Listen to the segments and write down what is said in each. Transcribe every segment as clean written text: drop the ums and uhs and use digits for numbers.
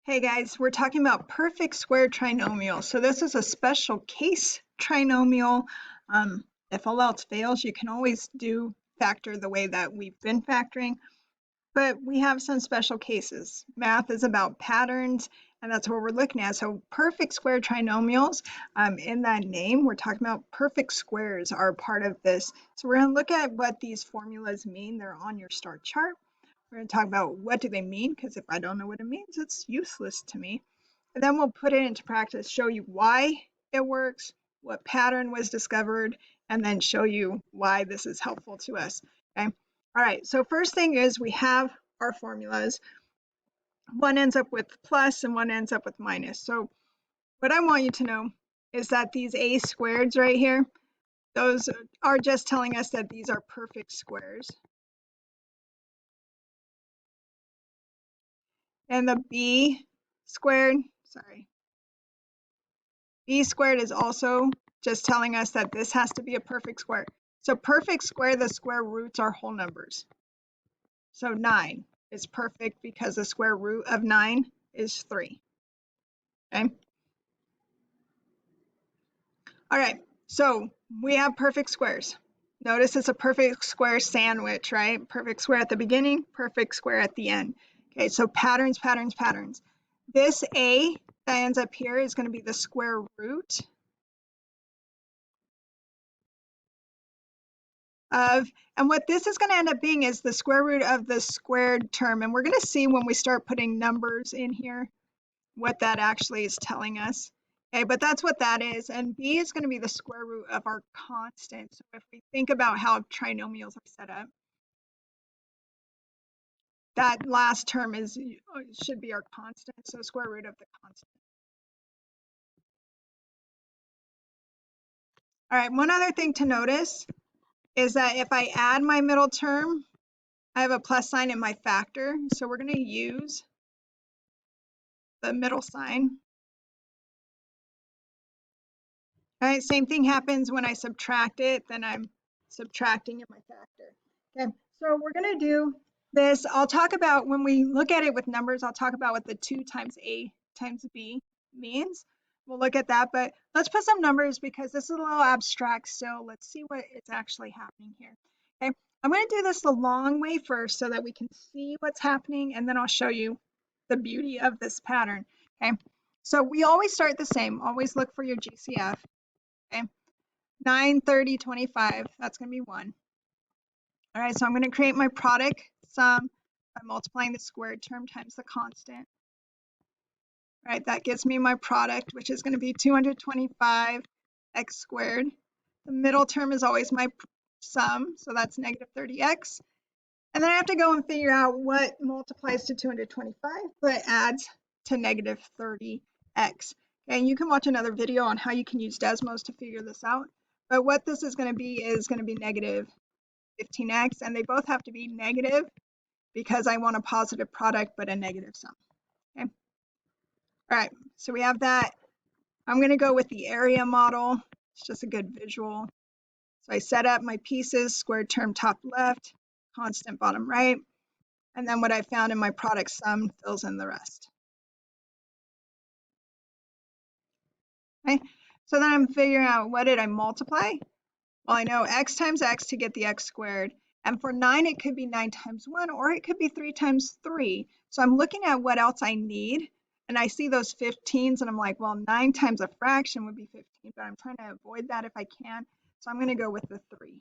Hey guys, we're talking about perfect square trinomial. So this is a special case trinomial. If all else fails, you can always do factor the way that we've been factoring, but we have some special cases. Math is about patterns, and that's what we're looking at. So perfect square trinomials, in that name, we're talking about perfect squares are part of this. So we're going to look at what these formulas mean. They're on your star chart. We're going to talk about what do they mean, because if I don't know what it means, it's useless to me. And then we'll put it into practice, show you why it works, what pattern was discovered, and then show you why this is helpful to us. Okay. All right. So first thing is we have our formulas. One ends up with plus and one ends up with minus. So what I want you to know is that these a squareds right here, those are just telling us that these are perfect squares. And the b squared is also just telling us that this has to be a perfect square. So perfect square, the square roots are whole numbers. So 9 is perfect because the square root of 9 is 3. Okay. All right, so we have perfect squares. Notice it's a perfect square sandwich, right? Perfect square at the beginning, perfect square at the end. Okay, so patterns, patterns, patterns. This a that ends up here is going to be the square root of, and what this is going to end up being is the square root of the squared term. And we're going to see when we start putting numbers in here what that actually is telling us. Okay, but that's what that is. And b is going to be the square root of our constant. So if we think about how trinomials are set up, that last term should be our constant. So square root of the constant. All right, one other thing to notice is that if I add my middle term, I have a plus sign in my factor. So we're going to use the middle sign. All right, same thing happens when I subtract it, then I'm subtracting in my factor. Okay, so we're going to do this. I'll talk about, when we look at it with numbers, I'll talk about what the 2 times a times b means. We'll look at that, but let's put some numbers because this is a little abstract still. Let's see what is actually happening here. Okay, I'm going to do this the long way first so that we can see what's happening, and then I'll show you the beauty of this pattern. Okay, so we always start the same. Always look for your GCF. Okay, 9, 30, 25, that's going to be 1. All right, so I'm going to create my product sum by multiplying the squared term times the constant. All right, that gives me my product, which is going to be 225 x squared. The middle term is always my sum, so that's negative 30x. And then I have to go and figure out what multiplies to 225 but adds to negative 30x. And you can watch another video on how you can use Desmos to figure this out. But what this is going to be negative 15x, and they both have to be negative because I want a positive product but a negative sum. Okay. All right, so we have that. I'm going to go with the area model. It's just a good visual. So I set up my pieces, squared term top left, constant bottom right, and then what I found in my product sum fills in the rest. Okay, so then I'm figuring out, what did I multiply? Well, I know x times x to get the x squared. And for 9, it could be 9 times 1, or it could be 3 times 3. So I'm looking at what else I need. And I see those 15s, and I'm like, well, 9 times a fraction would be 15, but I'm trying to avoid that if I can. So I'm going to go with the 3.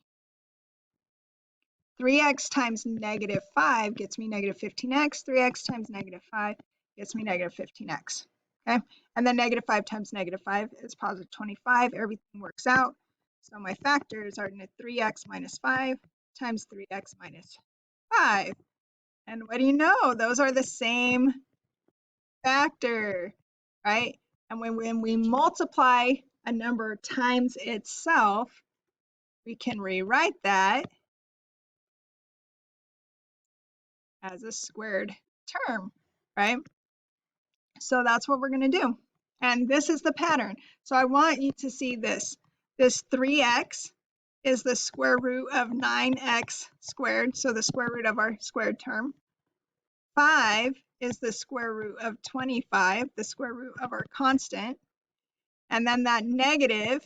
3x times negative 5 gets me negative 15x. 3x times negative 5 gets me negative 15x. Okay, and then negative 5 times negative 5 is positive 25. Everything works out. So my factors are 3x minus 5 times 3x minus 5. And what do you know? Those are the same factor, right? And when we multiply a number times itself, we can rewrite that as a squared term, right? So that's what we're going to do. And this is the pattern. So I want you to see this. This 3x is the square root of 9x squared, so the square root of our squared term. 5 is the square root of 25, the square root of our constant. And then that negative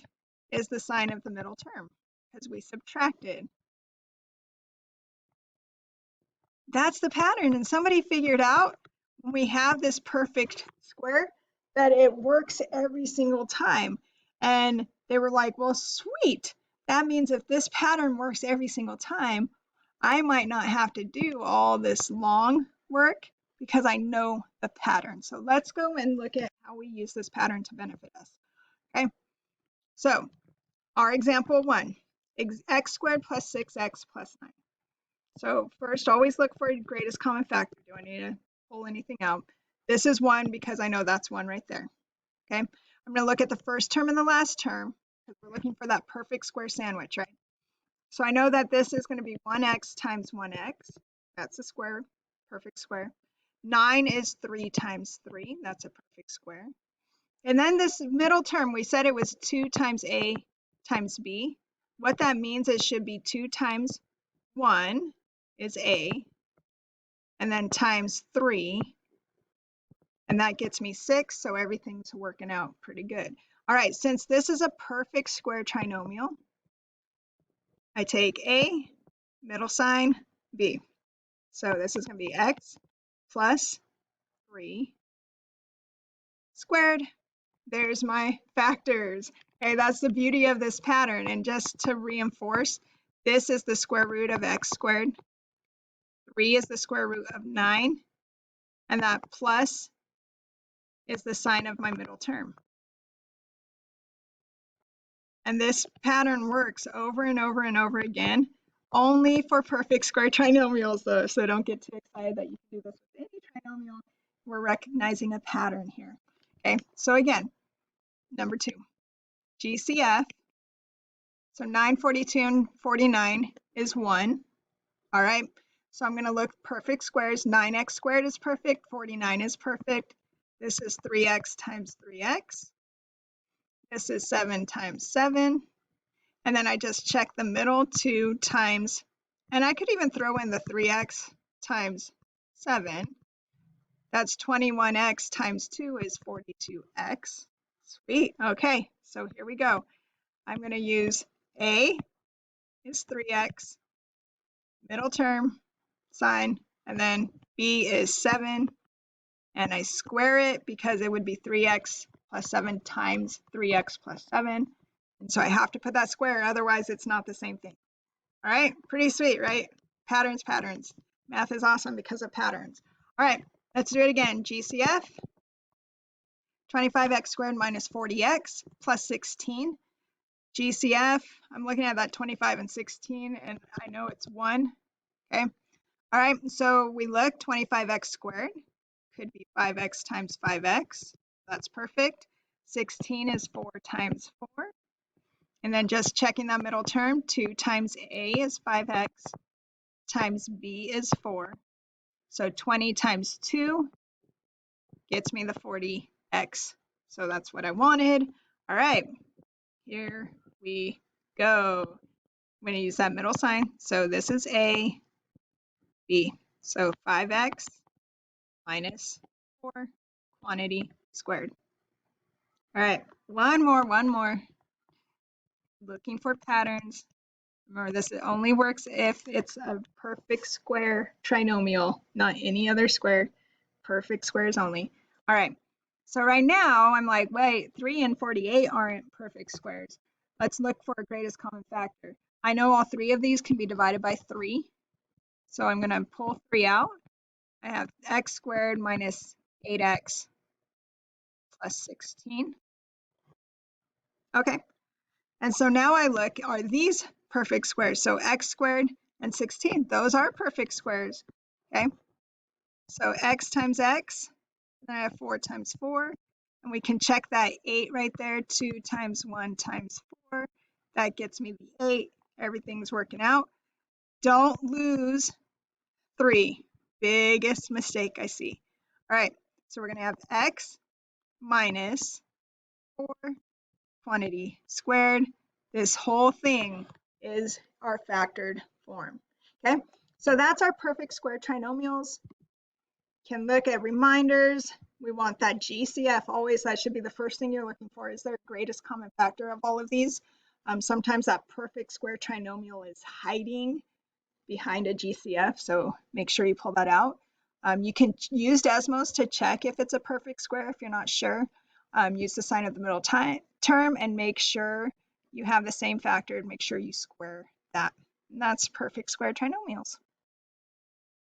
is the sign of the middle term because we subtracted. That's the pattern. And somebody figured out when we have this perfect square that it works every single time. And they were like, well, sweet. That means if this pattern works every single time, I might not have to do all this long work because I know the pattern. So let's go and look at how we use this pattern to benefit us. Okay, so our example 1, x squared plus 6x plus 9. So first, always look for greatest common factor. Do I need to pull anything out? This is 1 because I know that's 1 right there. Okay, I'm going to look at the first term and the last term because we're looking for that perfect square sandwich, right? So I know that this is going to be 1x times 1x. That's a square, perfect square. 9 is 3 times 3. That's a perfect square. And then this middle term, we said it was 2 times a times b. What that means is it should be 2 times 1 is a, and then times 3, and that gets me 6, so everything's working out pretty good. All right, since this is a perfect square trinomial, I take a, middle sign, b. So this is going to be x plus 3 squared. There's my factors. Okay, that's the beauty of this pattern. And just to reinforce, this is the square root of x squared. 3 is the square root of 9. And that plus is the sign of my middle term. And this pattern works over and over and over again, only for perfect square trinomials though. So don't get too excited that you can do this with any trinomial. We're recognizing a pattern here. Okay, so again, number 2, GCF. So 9, 42, and 49 is 1. All right, so I'm going to look perfect squares. 9x squared is perfect. 49 is perfect. This is 3x times 3x. This is 7 times 7. And then I just check the middle 2 times, and I could even throw in the 3x times 7. That's 21x times 2 is 42x. Sweet. Okay, so here we go. I'm going to use a is 3x, middle term, sign, and then b is 7, and I square it because it would be 3x plus 7 times 3x plus 7. And so I have to put that square, otherwise it's not the same thing. All right, pretty sweet, right? Patterns, patterns. Math is awesome because of patterns. All right, let's do it again. GCF, 25x squared minus 40x plus 16. GCF, I'm looking at that 25 and 16, and I know it's 1, okay? All right, so we look, 25x squared could be 5x times 5x. That's perfect. 16 is 4 times 4. And then just checking that middle term, 2 times a is 5x times b is 4. So 20 times 2 gets me the 40x. So that's what I wanted. All right, here we go. I'm going to use that middle sign. So this is a, b. So 5x minus 4 quantity squared. All right, one more. Looking for patterns. Remember, this only works if it's a perfect square trinomial, not any other square. Perfect squares only. All right, so right now I'm like, wait, 3 and 48 aren't perfect squares. Let's look for a greatest common factor. I know all 3 of these can be divided by 3. So I'm going to pull 3 out. I have x squared minus 8x plus 16. Okay, and so now I look, are these perfect squares? So x squared and 16, those are perfect squares. Okay, so x times x, then I have 4 times 4, and we can check that 8 right there, 2 times 1 times 4. That gets me the 8. Everything's working out. Don't lose 3. Biggest mistake I see. All right, so we're going to have x minus 4 quantity squared. This whole thing is our factored form. Okay, so that's our perfect square trinomials. Can look at reminders. We want that GCF always. That should be the first thing you're looking for. Is there greatest common factor of all of these? Sometimes that perfect square trinomial is hiding behind a GCF, so make sure you pull that out. You can use Desmos to check if it's a perfect square if you're not sure. Use the sign of the middle term and make sure you have the same factor and make sure you square that. And that's perfect square trinomials.